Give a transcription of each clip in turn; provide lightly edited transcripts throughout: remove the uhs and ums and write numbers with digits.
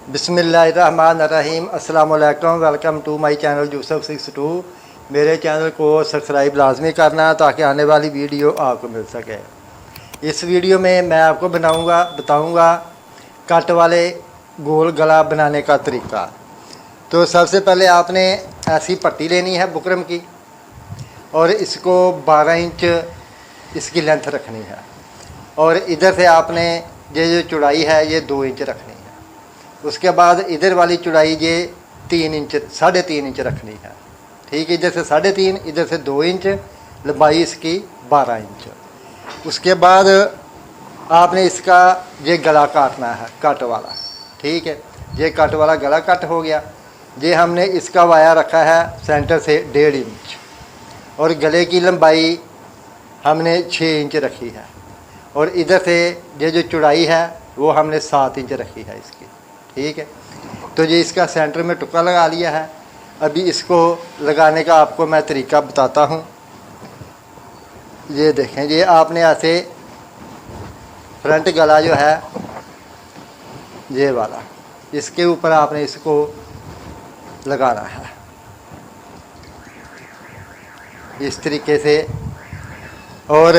बिस्मिल्लाहिर्रहमानिर्रहीम। अस्सलाम वालेकुम। Welcome to my channel Yusuf 62। मेरे चैनल को सब्सक्राइब लाजमी करना ताकि आने वाली वीडियो आपको मिल सके। इस वीडियो में मैं आपको बताऊंगा कट वाले गोल गला बनाने का तरीका। तो सबसे पहले आपने ऐसी पट्टी लेनी है बुकरम की और इसको 12 इंच इसकी लेंथ रखनी है और इधर से आपने ये जो चौड़ाई है ये 2 इंच रखनी है। उसके बाद इधर वाली चौड़ाई ये 3 इंच 3.5 इंच रखनी है। ठीक है, इधर से 3.5, इधर से 2 इंच, लंबाई इसकी 12 इंच। उसके बाद आपने इसका ये गला काटना है कट वाला। ठीक है, ये कट वाला गला कट हो गया। ये हमने इसका वाया रखा है सेंटर से 1.5 इंच और गले की लंबाई हमने 6 इंच रखी है और इधर से ये जो चौड़ाई है वो हमने 7 इंच रखी है इसकी। ठीक है, तो ये इसका सेंटर में टुकड़ा लगा लिया है। अभी इसको लगाने का आपको मैं तरीका बताता हूँ। ये देखें, ये आपने ऐसे फ्रंट गला जो है ये वाला, इसके ऊपर आपने इसको लगाना है इस तरीके से और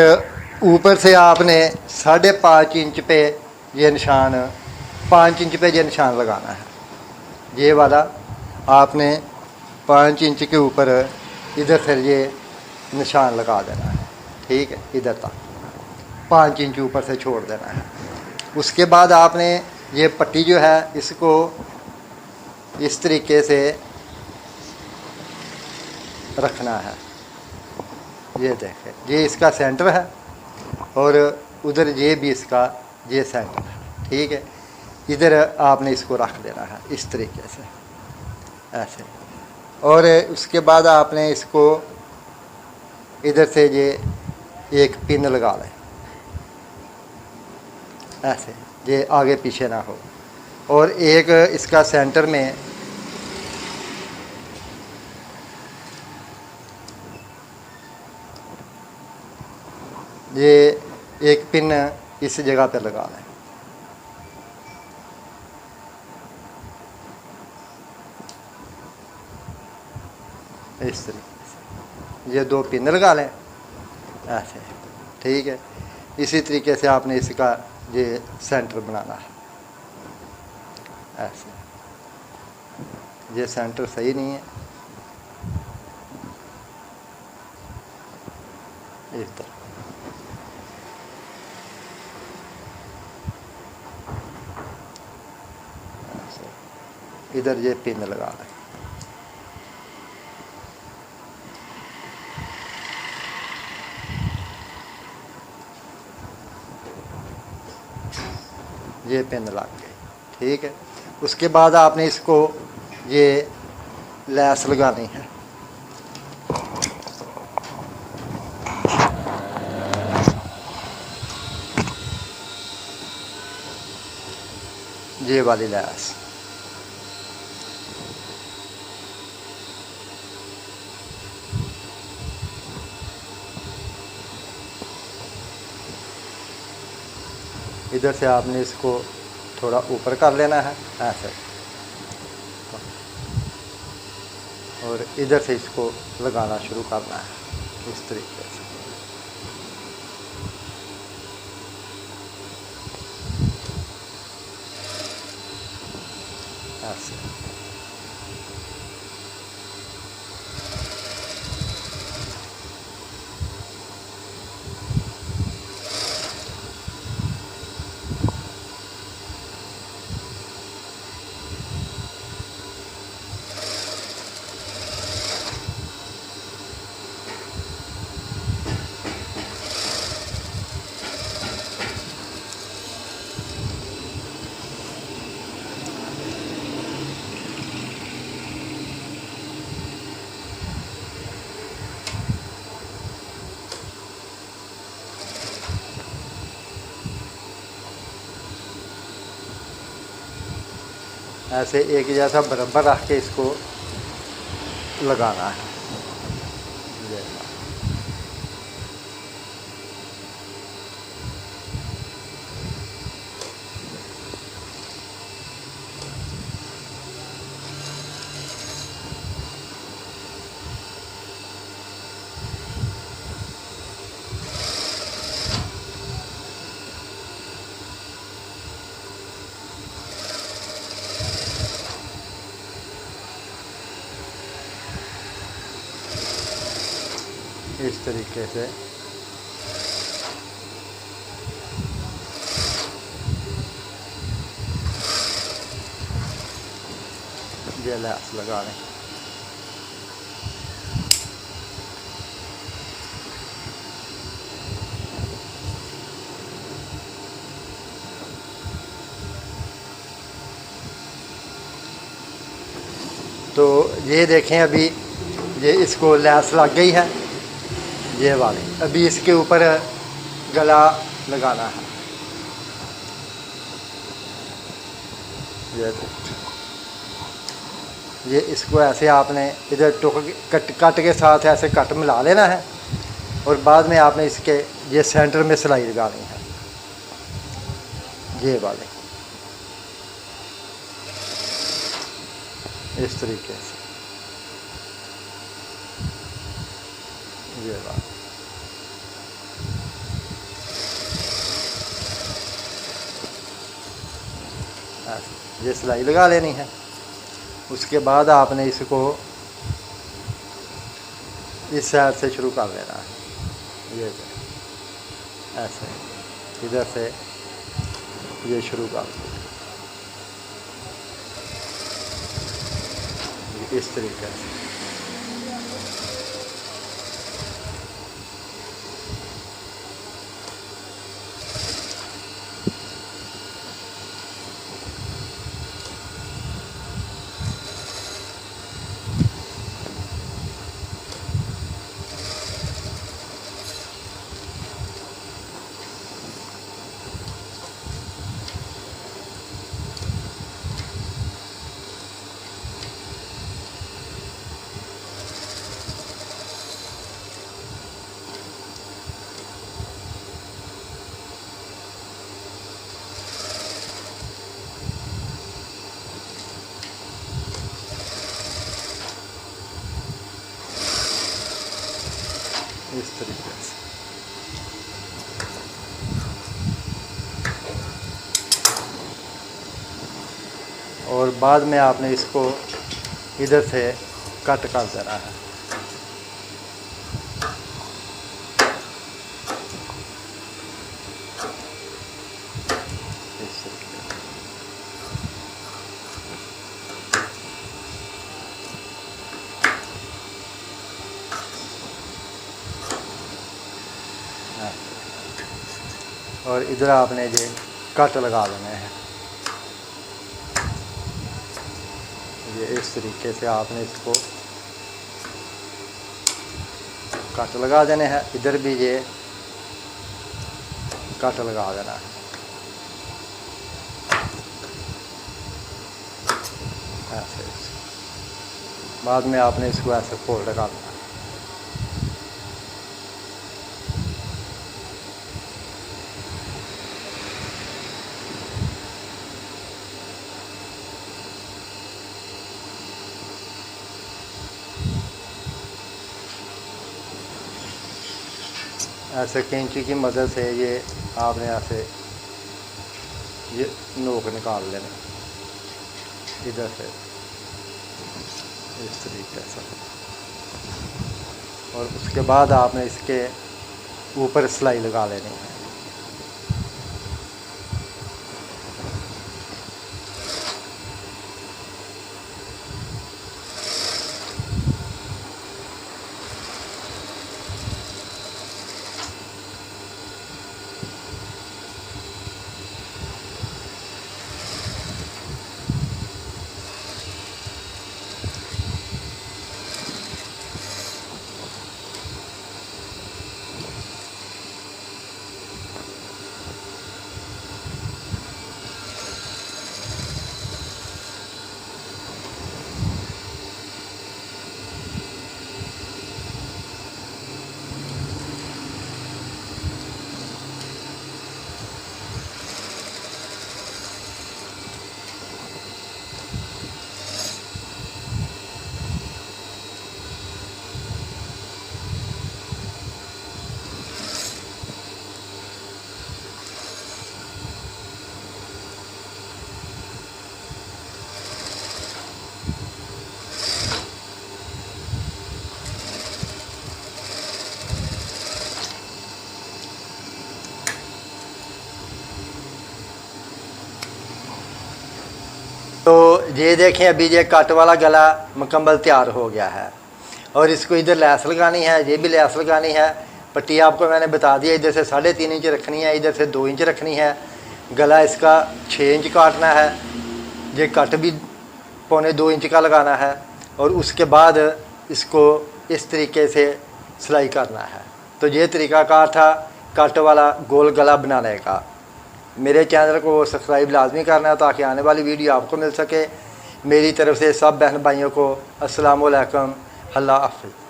ऊपर से आपने 5.5 इंच पे ये निशान 5 इंच पे ये निशान लगाना है। ये वाला आपने 5 इंच के ऊपर इधर से ये निशान लगा देना है। ठीक है, इधर तक 5 इंच ऊपर से छोड़ देना है। उसके बाद आपने ये पट्टी जो है इसको इस तरीके से रखना है। ये देखें, ये इसका सेंटर है और उधर ये भी इसका ये सेंटर है। ठीक है, इधर आपने इसको रख देना है इस तरीके से ऐसे। और उसके बाद आपने इसको इधर से ये एक पिन लगा लें ऐसे, ये आगे पीछे ना हो। और एक इसका सेंटर में ये एक पिन इस जगह पर लगा लें इस तरीके से। ये 2 पिन लगा लें ऐसे। ठीक है, इसी तरीके से आपने इसका ये सेंटर बनाना है ऐसे। ये सेंटर सही नहीं है, इस तरह ऐसे। इधर ये पिन लगा लें। ये पिन लग गई। ठीक है, उसके बाद आपने इसको ये लैस लगानी है। ये वाली लैस इधर से आपने इसको थोड़ा ऊपर कर लेना है ऐसे और इधर से इसको लगाना शुरू करना है इस तरीके से ऐसे। ऐसे एक जैसा बराबर रख के इसको लगाना है। इस तरीके से ये लैस लगा लें। तो ये देखें, अभी ये इसको लैस लग गई है ये वाली। अभी इसके ऊपर गला लगाना है। ये इसको ऐसे आपने इधर कट के साथ ऐसे कट मिला लेना है और बाद में आपने इसके ये सेंटर में सिलाई लगानी है ये वाले, इस तरीके से ये बात। ये सिलाई लगा लेनी है। उसके बाद आपने इसको इस साइड से शुरू कर लेना है। ये ऐसे इधर से ये शुरू कर इस तरीके से। इस तरीके से और बाद में आपने इसको इधर से कट कर देना है। इस तरीके से और इधर आपने ये कट लगा देने हैं। ये इस तरीके से आपने इसको कट लगा देने हैं। इधर भी ये कट लगा देना है। ऐसे बाद में आपने इसको ऐसे फोल्ड कर देना है। ऐसे कैंची की मदद से ये आपने ऐसे ये नोक निकाल लेना इधर से इस तरीके से। और उसके बाद आपने इसके ऊपर सिलाई लगा लेनी है। ये देखें अभी ये कट वाला गला मुकम्मल तैयार हो गया है और इसको इधर लैस लगानी है, ये भी लैस लगानी है। पट्टी आपको मैंने बता दिया, इधर से 3.5 इंच रखनी है, इधर से 2 इंच रखनी है। गला इसका 6 इंच काटना है, ये कट भी 1.25 इंच का लगाना है और उसके बाद इसको इस तरीके से सिलाई करना है। तो ये तरीक़ाकार था कट वाला गोल गला बनाने का। मेरे चैनल को सब्सक्राइब लाजमी करना है ताकि आने वाली वीडियो आपको मिल सके। मेरी तरफ से सब बहन भाइयों को अस्सलाम वालेकुम, अल्लाह हाफ़िज़।